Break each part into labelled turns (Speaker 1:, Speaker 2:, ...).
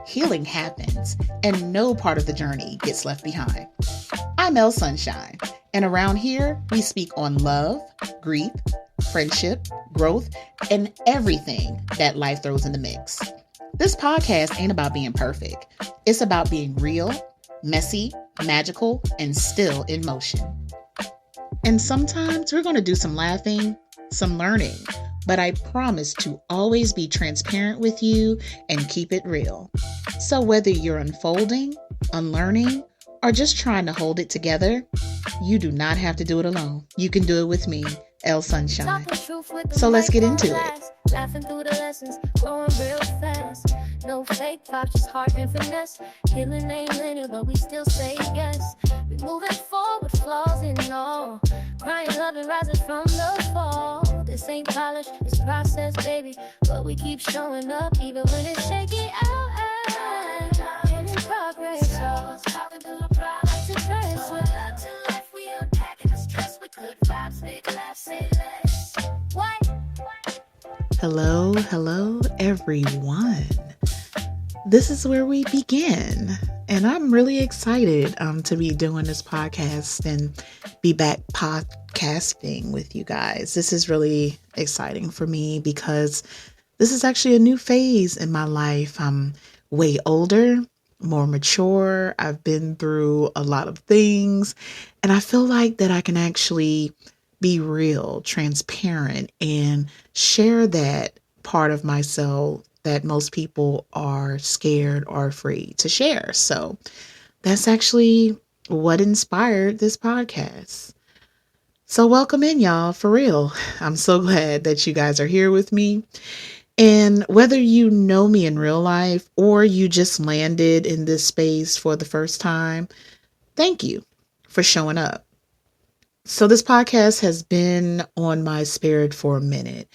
Speaker 1: healing happens, and no part of the journey gets left behind. I'm Leyah Sunshine, and around here we speak on love, grief, friendship, growth, and everything that life throws in the mix. This podcast ain't about being perfect. It's about being real, messy, magical, and still in motion. And sometimes we're going to do some laughing, some learning, but I promise to always be transparent with you and keep it real. So whether you're unfolding, unlearning, or just trying to hold it together, you do not have to do it alone. You can do it with me, Leyah Sunshine. So let's get into it.
Speaker 2: Laughing through the lessons, growing real fast. No fake talk, just heart and finesse. Killing ain't linear, but we still say yes. We moving forward, flaws and all. Crying, loving, rising from the fall. This ain't polish, it's process, baby. But we keep showing up, even when it's shaky out. And in progress, so talking through the problems to press. One love to life, we unpacking the stress with good vibes, big laughs, say less. What?
Speaker 1: Hello, everyone. This is where we begin, and I'm really excited to be doing this podcast and be back podcasting with you guys. This is really exciting for me because this is actually a new phase in my life. I'm way older, more mature. I've been through a lot of things, and I feel like that I can actually be real, transparent, and share that part of myself that most people are scared or afraid to share. So that's actually what inspired this podcast. So welcome in, y'all, for real. I'm so glad that you guys are here with me. And whether you know me in real life or you just landed in this space for the first time, thank you for showing up. So this podcast has been on my spirit for a minute,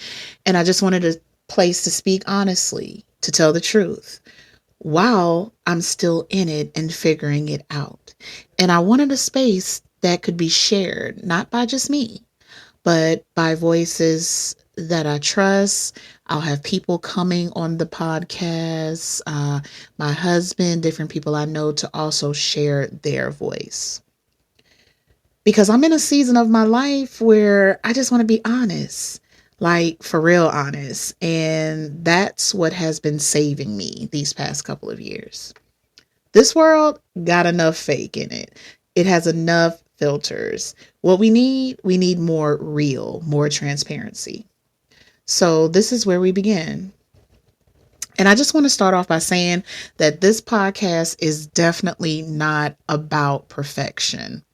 Speaker 1: and I just wanted a place to speak honestly, to tell the truth, while I'm still in it and figuring it out. And I wanted a space that could be shared, not by just me, but by voices that I trust. I'll have people coming on the podcast, my husband, different people I know to also share their voice. Because I'm in a season of my life where I just want to be honest, like for real honest. And that's what has been saving me these past couple of years. This world got enough fake in it. It has enough filters. What we need more real, more transparency. So this is where we begin. And I just want to start off by saying that this podcast is definitely not about perfection.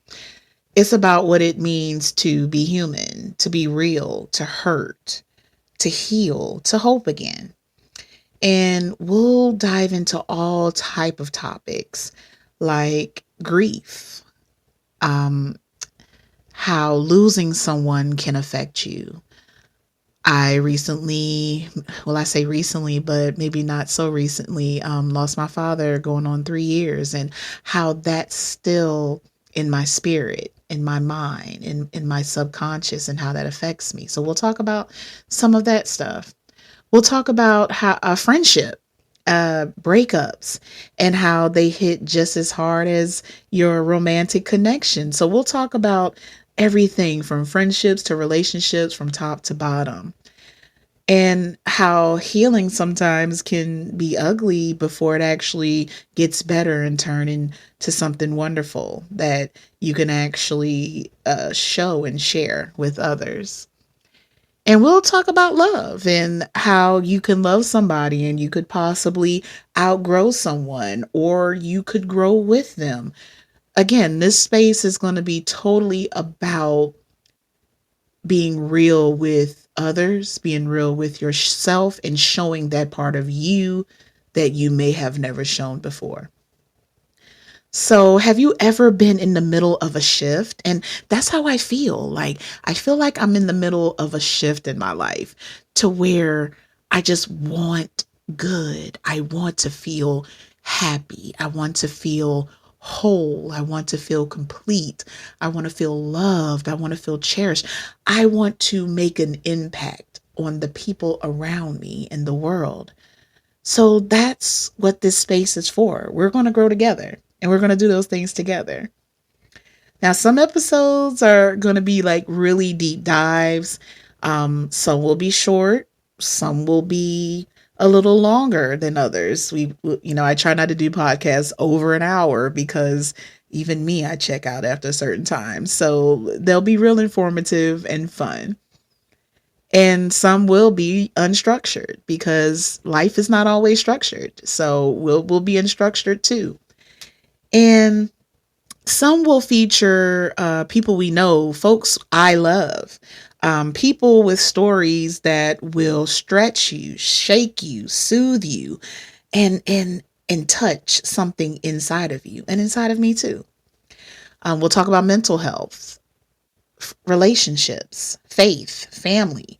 Speaker 1: It's about what it means to be human, to be real, to hurt, to heal, to hope again. And we'll dive into all type of topics like grief, how losing someone can affect you. I say recently, but maybe not so recently, lost my father going on 3 years, and how that's still in my spirit, in my mind, in my subconscious, and how that affects me. So we'll talk about some of that stuff. We'll talk about how friendship, breakups, and how they hit just as hard as your romantic connection. So we'll talk about everything from friendships to relationships, from top to bottom. And how healing sometimes can be ugly before it actually gets better and turn into something wonderful that you can actually show and share with others. And we'll talk about love and how you can love somebody and you could possibly outgrow someone, or you could grow with them. Again, this space is going to be totally about being real with others, being real with yourself, and showing that part of you that you may have never shown before. So have you ever been in the middle of a shift? And that's how I feel. I feel like I'm in the middle of a shift in my life to where I just want good. I want to feel happy. I want to feel whole. I want to feel complete. I want to feel loved. I want to feel cherished. I want to make an impact on the people around me in the world. So that's what this space is for. We're going to grow together and we're going to do those things together. Now, some episodes are going to be like really deep dives. Some will be short. Some will be a little longer than others. I try not to do podcasts over an hour because even me, I check out after a certain time. So they'll be real informative and fun. And some will be unstructured because life is not always structured. So we'll be unstructured too. And some will feature people we know, folks I love, people with stories that will stretch you, shake you, soothe you, and touch something inside of you and inside of me too. We'll talk about mental health, relationships, faith, family,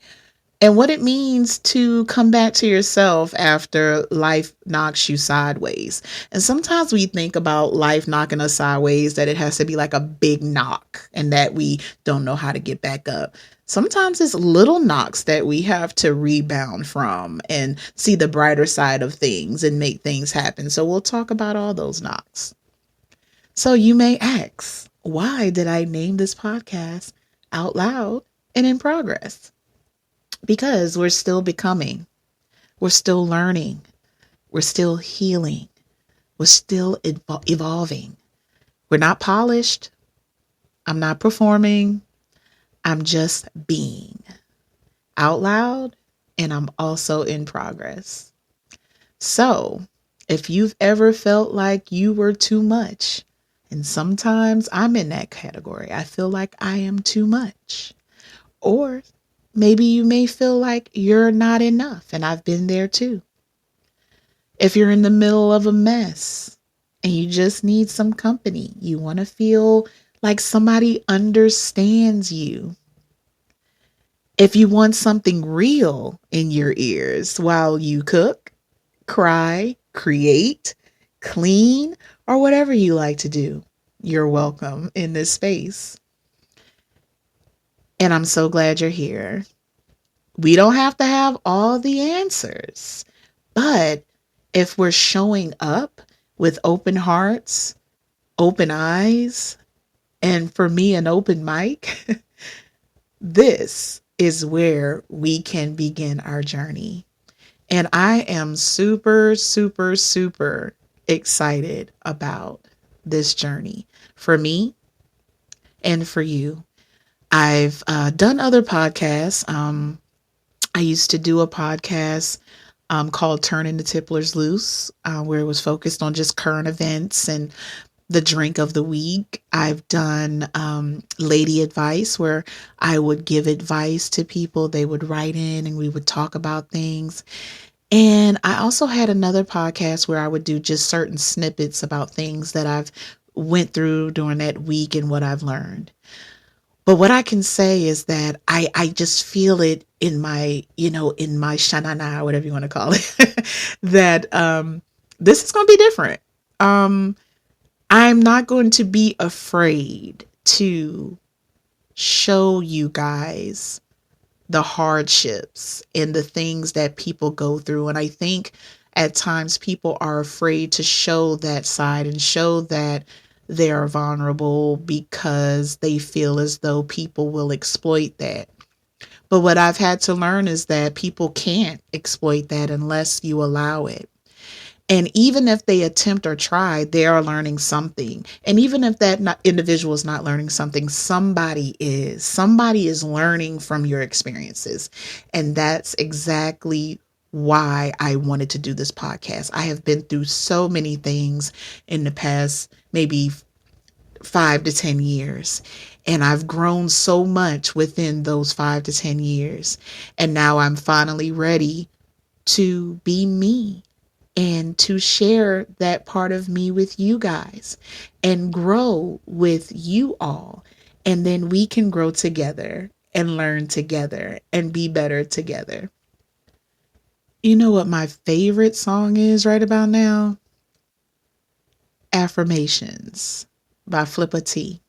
Speaker 1: and what it means to come back to yourself after life knocks you sideways. And sometimes we think about life knocking us sideways that it has to be like a big knock and that we don't know how to get back up. Sometimes it's little knocks that we have to rebound from and see the brighter side of things and make things happen. So we'll talk about all those knocks. So you may ask, why did I name this podcast Out Loud and in Progress? Because we're still becoming, we're still learning, we're still healing, we're still evolving. We're not polished. I'm not performing. I'm just being out loud, and I'm also in progress. So if you've ever felt like you were too much, and sometimes I'm in that category, I feel like I am too much. Or maybe you may feel like you're not enough, and I've been there too. If you're in the middle of a mess and you just need some company, you want to feel like somebody understands you. If you want something real in your ears while you cook, cry, create, clean, or whatever you like to do, you're welcome in this space. And I'm so glad you're here. We don't have to have all the answers, but if we're showing up with open hearts, open eyes, and for me, an open mic, this is where we can begin our journey. And I am super, super, super excited about this journey for me and for you. I've done other podcasts. I used to do a podcast called Turning the Tipplers Loose, where it was focused on just current events and the drink of the week. I've done Lady Advice, where I would give advice to people. They would write in and we would talk about things. And I also had another podcast where I would do just certain snippets about things that I've went through during that week and what I've learned. But what I can say is that I just feel it in my, in my shanana, whatever you want to call it, that this is going to be different. I'm not going to be afraid to show you guys the hardships and the things that people go through. And I think at times people are afraid to show that side and show that they are vulnerable because they feel as though people will exploit that. But what I've had to learn is that people can't exploit that unless you allow it. And even if they attempt or try, they are learning something. And even if that individual is not learning something, somebody is. Somebody is learning from your experiences. And that's exactly why I wanted to do this podcast. I have been through so many things in the past, maybe 5 to 10 years. And I've grown so much within those 5 to 10 years. And now I'm finally ready to be me and to share that part of me with you guys and grow with you all. And then we can grow together and learn together and be better together. You know what my favorite song is right about now? Affirmations by Flippa T.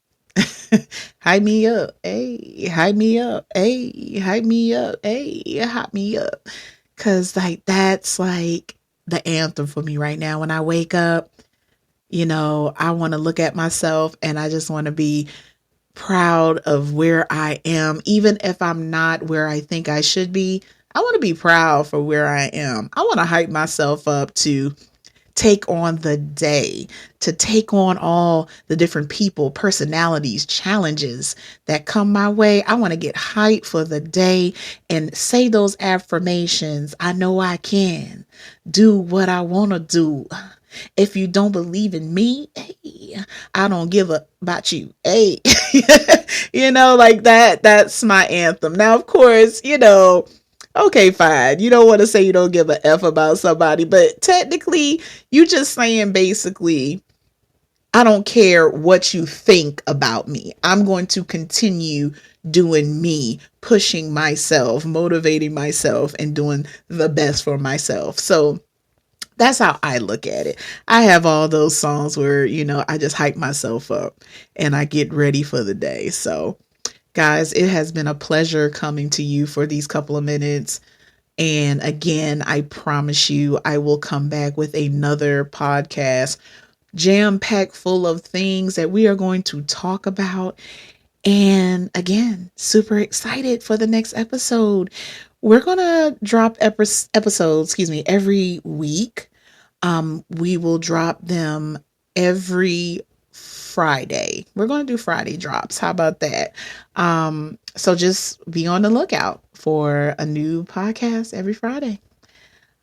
Speaker 1: Hype me up, hey, hype me up, hey, hype me up, hey, hype me up. Cause like that's like the anthem for me right now. When I wake up, I want to look at myself and I just want to be proud of where I am. Even if I'm not where I think I should be, I want to be proud for where I am. I want to hype myself up to take on the day, to take on all the different people, personalities, challenges that come my way. I want to get hyped for the day and say those affirmations. I know I can do what I want to do. If you don't believe in me, hey, I don't give a about you. Hey, like that. That's my anthem. Now, of course, okay, fine. You don't want to say you don't give a F about somebody, but technically, you just saying basically, I don't care what you think about me. I'm going to continue doing me, pushing myself, motivating myself, and doing the best for myself. So that's how I look at it. I have all those songs where, I just hype myself up and I get ready for the day. So, guys, it has been a pleasure coming to you for these couple of minutes. And again, I promise you, I will come back with another podcast jam-packed full of things that we are going to talk about. And again, super excited for the next episode. We're going to drop episodes, every week. We will drop them every Friday. We're going to do Friday drops. How about that? So just be on the lookout for a new podcast every Friday.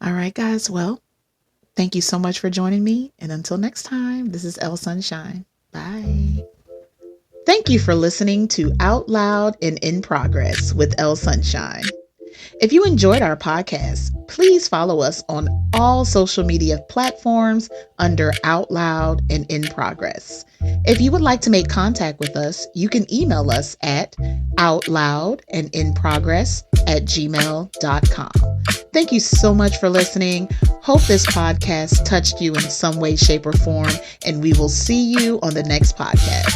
Speaker 1: All right, guys. Well, thank you so much for joining me. And until next time, this is Leyah Sunshine. Bye. Thank you for listening to Out Loud and In Progress with Leyah Sunshine. If you enjoyed our podcast, please follow us on all social media platforms under Out Loud and In Progress. If you would like to make contact with us, you can email us at outloudandinprogress@gmail.com. Thank you so much for listening. Hope this podcast touched you in some way, shape, or form, and we will see you on the next podcast.